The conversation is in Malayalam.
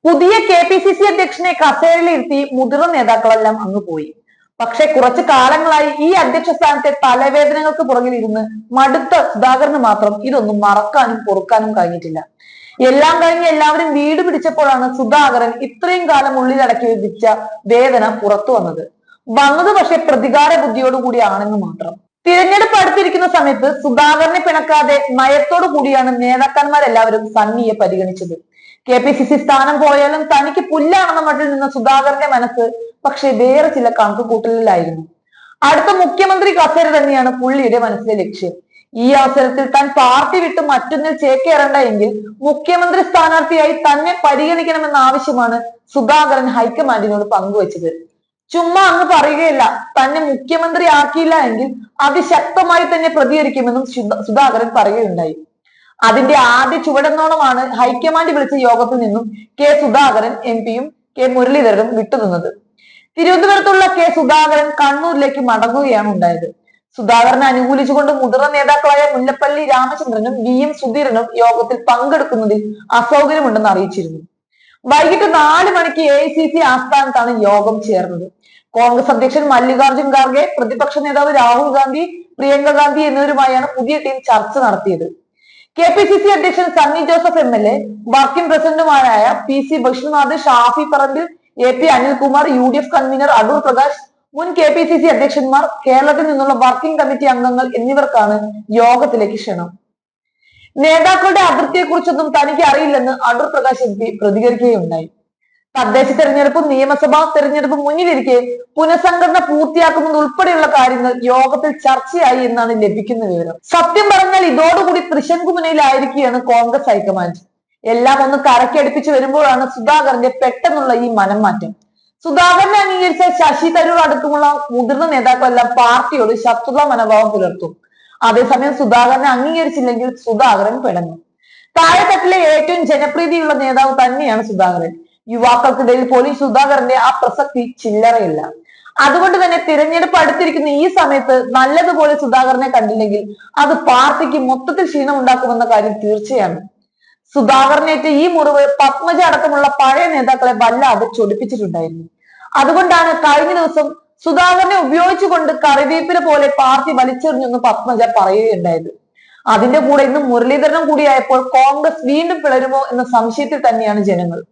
പുതിയ KPCC അധ്യക്ഷനെ കസേരയിലിരുത്തി മുതിർന്ന നേതാക്കളെല്ലാം അങ്ങ് പോയി. പക്ഷെ കുറച്ചു കാലങ്ങളായി ഈ അധ്യക്ഷ സ്ഥാനത്തെ തലവേദനകൾക്ക് പുറകിൽ ഇരുന്ന് മടുത്ത സുധാകരന് മാത്രം ഇതൊന്നും മറക്കാനും പൊറുക്കാനും കഴിഞ്ഞിട്ടില്ല. എല്ലാം കഴിഞ്ഞ് എല്ലാവരും വീട് പിടിച്ചപ്പോഴാണ് സുധാകരൻ ഇത്രയും കാലം ഉള്ളിലടക്കി വെച്ച വേദന പുറത്തു വന്നത് പക്ഷെ പ്രതികാര ബുദ്ധിയോടുകൂടിയാണെന്ന് മാത്രം. തിരഞ്ഞെടുപ്പ് അടുത്തിരിക്കുന്ന സമയത്ത് സുധാകരനെ പിണക്കാതെ നയത്തോടു കൂടിയാണ് നേതാക്കന്മാരെല്ലാവരും സണ്ണിയെ പരിഗണിച്ചത്. KPCC സ്ഥാനം പോയാലും തനിക്ക് പുല്ലാണെന്ന മട്ടിൽ നിന്ന സുധാകരന്റെ മനസ്സ് പക്ഷെ വേറെ ചില കണക്കുകൂട്ടലിലായിരുന്നു. അടുത്ത മുഖ്യമന്ത്രി കസേര തന്നെയാണ് പുള്ളിയുടെ മനസ്സിലെ ലക്ഷ്യം. ഈ അവസരത്തിൽ താൻ പാർട്ടി വിട്ട് മറ്റൊന്നിൽ ചേക്കേറേണ്ട എങ്കിൽ മുഖ്യമന്ത്രി സ്ഥാനാർത്ഥിയായി തന്നെ പരിഗണിക്കണമെന്ന ആവശ്യമാണ് സുധാകരൻ ഹൈക്കമാൻഡിനോട് പങ്കുവച്ചത്. ചുമ്മാ അങ്ങ് പറയുകയല്ല, തന്നെ മുഖ്യമന്ത്രി ആക്കിയില്ല എങ്കിൽ അതിശക്തമായി തന്നെ പ്രതികരിക്കുമെന്നും സുധാകരൻ പറയുകയുണ്ടായി. അതിന്റെ ആദ്യ ചുവടെന്നോണമാണ് ഹൈക്കമാൻഡ് വിളിച്ച യോഗത്തിൽ നിന്നും സുധാകരൻ MP-യും മുരളീധരനും വിട്ടുനിന്നത്. തിരുവനന്തപുരത്തുള്ള സുധാകരൻ കണ്ണൂരിലേക്ക് മടങ്ങുകയാണ് ഉണ്ടായത്. സുധാകരനെ അനുകൂലിച്ചുകൊണ്ട് മുതിർന്ന നേതാക്കളായ മുല്ലപ്പള്ളി രാമചന്ദ്രനും VM സുധീരനും യോഗത്തിൽ പങ്കെടുക്കുന്നതിൽ അസൗകര്യമുണ്ടെന്ന് അറിയിച്ചിരുന്നു. വൈകിട്ട് 4 മണിക്ക് AICC ആസ്ഥാനത്താണ് യോഗം ചേർന്നത്. കോൺഗ്രസ് അധ്യക്ഷൻ മല്ലികാർജുൻ ഖാർഗെ, പ്രതിപക്ഷ നേതാവ് രാഹുൽ ഗാന്ധി, പ്രിയങ്ക ഗാന്ധി എന്നിവരുമായാണ് പുതിയ ടീം ചർച്ച നടത്തിയത്. KPCC അധ്യക്ഷൻ സണ്ണി ജോസഫ് MLA, വർക്കിംഗ് പ്രസിഡന്റുമാരായ PC ബഷീർനാഥ്, Shafi Parambil, AP Anilkumar, UDF convener Adoor Prakash, മുൻ KPCC അധ്യക്ഷന്മാർ, കേരളത്തിൽ നിന്നുള്ള വർക്കിംഗ് കമ്മിറ്റി അംഗങ്ങൾ എന്നിവർക്കാണ് യോഗത്തിലേക്ക് ക്ഷണം. നേതാക്കളുടെ അതിർത്തിയെക്കുറിച്ചൊന്നും തനിക്ക് അറിയില്ലെന്ന് അടൂർ പ്രകാശ് MP പ്രതികരിക്കുകയുണ്ടായി. തദ്ദേശ തെരഞ്ഞെടുപ്പും നിയമസഭാ തെരഞ്ഞെടുപ്പും മുന്നിലിരിക്കെ പുനഃസംഘടന പൂർത്തിയാക്കുന്നത് ഉൾപ്പെടെയുള്ള കാര്യങ്ങൾ യോഗത്തിൽ ചർച്ചയായി എന്നാണ് ലഭിക്കുന്ന വിവരം. സത്യം പറഞ്ഞാൽ ഇതോടുകൂടി തൃശങ്കുമുനയിലായിരിക്കുകയാണ് കോൺഗ്രസ് ഹൈക്കമാൻഡ്. എല്ലാം ഒന്ന് കരക്കടുപ്പിച്ച് വരുമ്പോഴാണ് സുധാകരന്റെ പെട്ടെന്നുള്ള ഈ മനം മാറ്റം. സുധാകരനെ അംഗീകരിച്ച ശശി തരൂർ അടക്കമുള്ള മുതിർന്ന നേതാക്കളെല്ലാം പാർട്ടിയോട് ശത്രുതാ മനോഭാവം പുലർത്തും. അതേസമയം സുധാകരനെ അംഗീകരിച്ചില്ലെങ്കിൽ സുധാകരൻ പിണങ്ങും. താഴെത്തട്ടിലെ ഏറ്റവും ജനപ്രീതിയുള്ള നേതാവ് തന്നെയാണ് സുധാകരൻ. യുവാക്കൾക്കിടയിൽ പോലും സുധാകരന്റെ ആ പ്രസക്തി ചില്ലറയില്ല. അതുകൊണ്ട് തന്നെ തിരഞ്ഞെടുപ്പ് അടുത്തിരിക്കുന്ന ഈ സമയത്ത് നല്ലതുപോലെ സുധാകരനെ കണ്ടില്ലെങ്കിൽ അത് പാർട്ടിക്ക് മൊത്തത്തിൽ ക്ഷീണം ഉണ്ടാക്കുമെന്ന കാര്യം തീർച്ചയാണ്. സുധാകരനേറ്റ ഈ മുറിവ് പത്മജ അടക്കമുള്ള പഴയ നേതാക്കളെ വല്ലാതെ ചൊടിപ്പിച്ചിട്ടുണ്ടായിരുന്നു. അതുകൊണ്ടാണ് കഴിഞ്ഞ ദിവസം സുധാകരനെ ഉപയോഗിച്ചുകൊണ്ട് കറിവേപ്പില പോലെ പാർട്ടി വലിച്ചെറിഞ്ഞെന്ന് പത്മജ പറയുകയുണ്ടായത്. അതിന്റെ കൂടെ ഇന്ന് മുരളീധരനും കൂടിയായപ്പോൾ കോൺഗ്രസ് വീണ്ടും പിളരുമോ എന്ന സംശയത്തിൽ തന്നെയാണ് ജനങ്ങൾ.